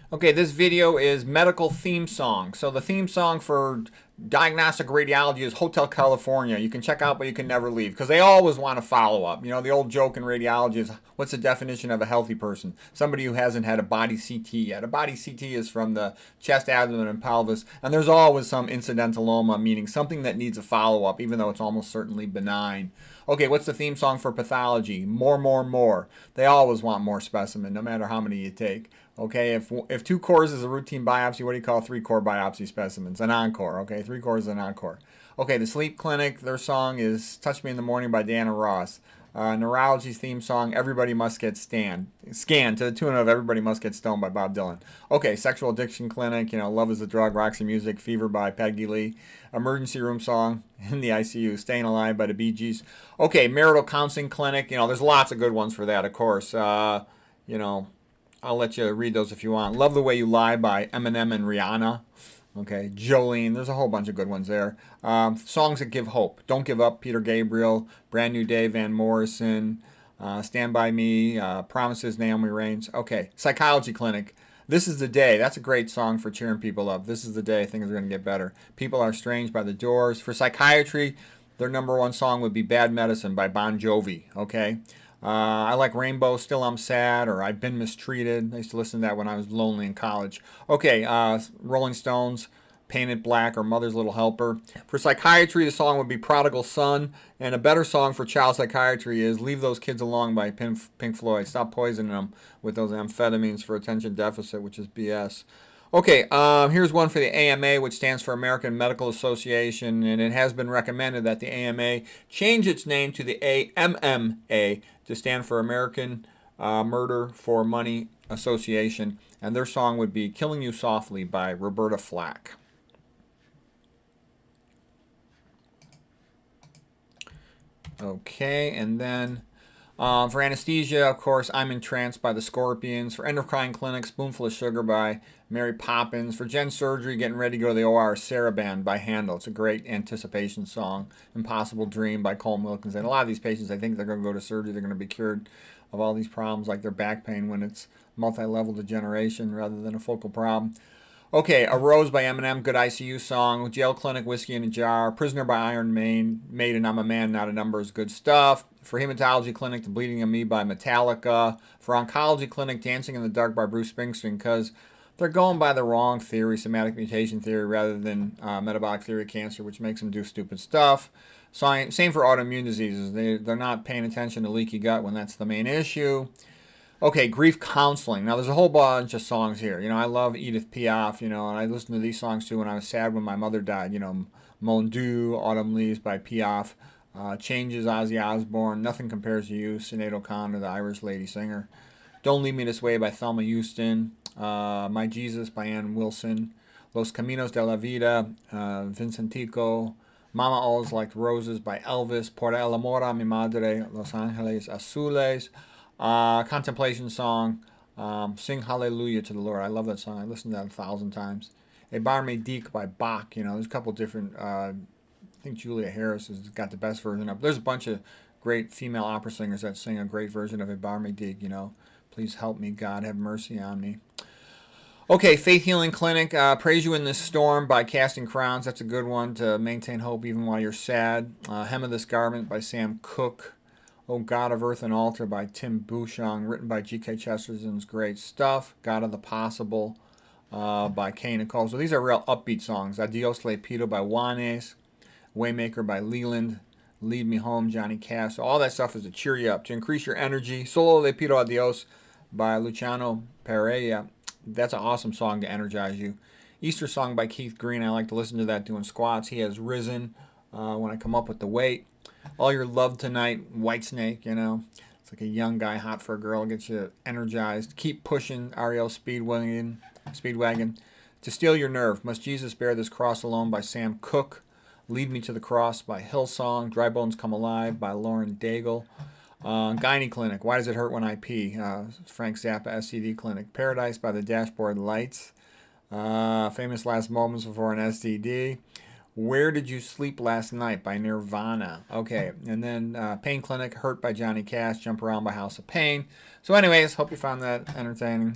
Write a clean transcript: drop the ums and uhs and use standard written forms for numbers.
Okay, this video is medical theme song. So the theme song for diagnostic radiology is Hotel California. You can check out, but you can never leave because they always want to follow up. You know, the old joke in radiology is what's the definition of a healthy person? Somebody who hasn't had a body CT yet. A body CT is from the chest, abdomen, and pelvis, and there's always some incidentaloma, meaning something that needs a follow up, even though it's almost certainly benign. Okay, what's the theme song for pathology? More, more, more. They always want more specimen, no matter how many you take. Okay, if 2 cores is a routine biopsy, what do you call 3-core biopsy specimens? An encore. Okay, 3 cores is an encore. Okay, the Sleep Clinic, their song is Touch Me in the Morning by Diana Ross. Neurology's theme song, Everybody Must Get Scanned to the tune of Everybody Must Get Stoned by Bob Dylan. Okay, Sexual Addiction Clinic, Love is the Drug, Roxy Music, Fever by Peggy Lee. Emergency Room Song in the ICU, Staying Alive by the Bee Gees. Okay, Marital Counseling Clinic, there's lots of good ones for that, of course. You know, I'll let you read those if you want. Love the Way You Lie by Eminem and Rihanna. Okay, Jolene. There's a whole bunch of good ones there. Songs that give hope. Don't Give Up, Peter Gabriel. Brand New Day, Van Morrison. Stand By Me. Promises, Naomi Raines. Okay, Psychology Clinic. This is the Day. That's a great song for cheering people up. This is the day. Things are going to get better. People Are Strange by The Doors. For psychiatry, their number one song would be Bad Medicine by Bon Jovi. Okay. I like Rainbow, Still I'm Sad, or I've Been Mistreated. I used to listen to that when I was lonely in college. Okay, Rolling Stones, Painted Black, or Mother's Little Helper. For psychiatry, the song would be Prodigal Son, and a better song for child psychiatry is Leave Those Kids Alone by Pink Floyd. Stop poisoning them with those amphetamines for attention deficit, which is BS. Okay, here's one for the AMA, which stands for American Medical Association, and it has been recommended that the AMA change its name to the AMMA to stand for American Murder for Money Association, and their song would be Killing You Softly by Roberta Flack. Okay, and then for anesthesia, of course, I'm Entranced by the Scorpions. For endocrine clinic, Spoonful of Sugar by Mary Poppins. For gen surgery, Getting Ready to Go to the OR, Saraband by Handel. It's a great anticipation song. Impossible Dream by Cole Wilkinson. A lot of these patients, I think they're going to go to surgery. They're going to be cured of all these problems like their back pain when it's multi-level degeneration rather than a focal problem. Okay, A Rose by Eminem, good ICU song. Jail Clinic, Whiskey in a Jar. Prisoner by Iron Maiden, I'm a Man, Not a Number is good stuff. For Hematology Clinic, The Bleeding of Me by Metallica. For Oncology Clinic, Dancing in the Dark by Bruce Springsteen, because they're going by the wrong theory, somatic mutation theory, rather than metabolic theory of cancer, which makes them do stupid stuff. Same for autoimmune diseases. They're not paying attention to leaky gut when that's the main issue. Okay, grief counseling. Now, there's a whole bunch of songs here. I love Edith Piaf, and I listened to these songs too when I was sad when my mother died. Mon Dieu, Autumn Leaves by Piaf, Changes, Ozzy Osbourne, Nothing Compares to You, Sinead O'Connor, the Irish lady singer. Don't Leave Me This Way by Thelma Houston, My Jesus by Ann Wilson, Los Caminos de la Vida, Vincentico, Mama Always Liked Roses by Elvis, Por el amor a mi madre, Los Angeles Azules, contemplation song, Sing Hallelujah to the Lord. I love that song. I listened to that 1,000 times. A Bar Medique by Bach. There's a couple different, I think Julia Harris has got the best version of it. There's a bunch of great female opera singers that sing a great version of A Bar Medique. Please help me, God, have mercy on me. Okay, Faith Healing Clinic, Praise You in This Storm by Casting Crowns. That's a good one to maintain hope even while you're sad. Hem of This Garment by Sam Cooke. Oh God of Earth and Altar by Tim Bouchon, written by G.K. Chesterton's great stuff. God of the Possible by Kay Nicole. So these are real upbeat songs. Adios Le Pido by Juanes. Waymaker by Leland. Lead Me Home, Johnny Cash. So all that stuff is to cheer you up, to increase your energy. Solo Le Pido Adios by Luciano Pereira. That's an awesome song to energize you. Easter Song by Keith Green. I like to listen to that doing squats. He has risen when I come up with the weight. All Your Love Tonight, Whitesnake, It's like a young guy hot for a girl, gets you energized. Keep Pushing, REO Speedwagon. To Steal Your Nerve, Must Jesus Bear This Cross Alone by Sam Cooke. Lead Me to the Cross by Hillsong. Dry Bones Come Alive by Lauren Daigle. Gynae Clinic, Why Does It Hurt When I Pee? Frank Zappa, STD Clinic. Paradise by the Dashboard Lights. Famous Last Moments Before an STD. Where Did You Sleep Last Night by Nirvana. Okay, and then Pain Clinic, Hurt by Johnny Cash, Jump Around by House of Pain. So anyways, hope you found that entertaining.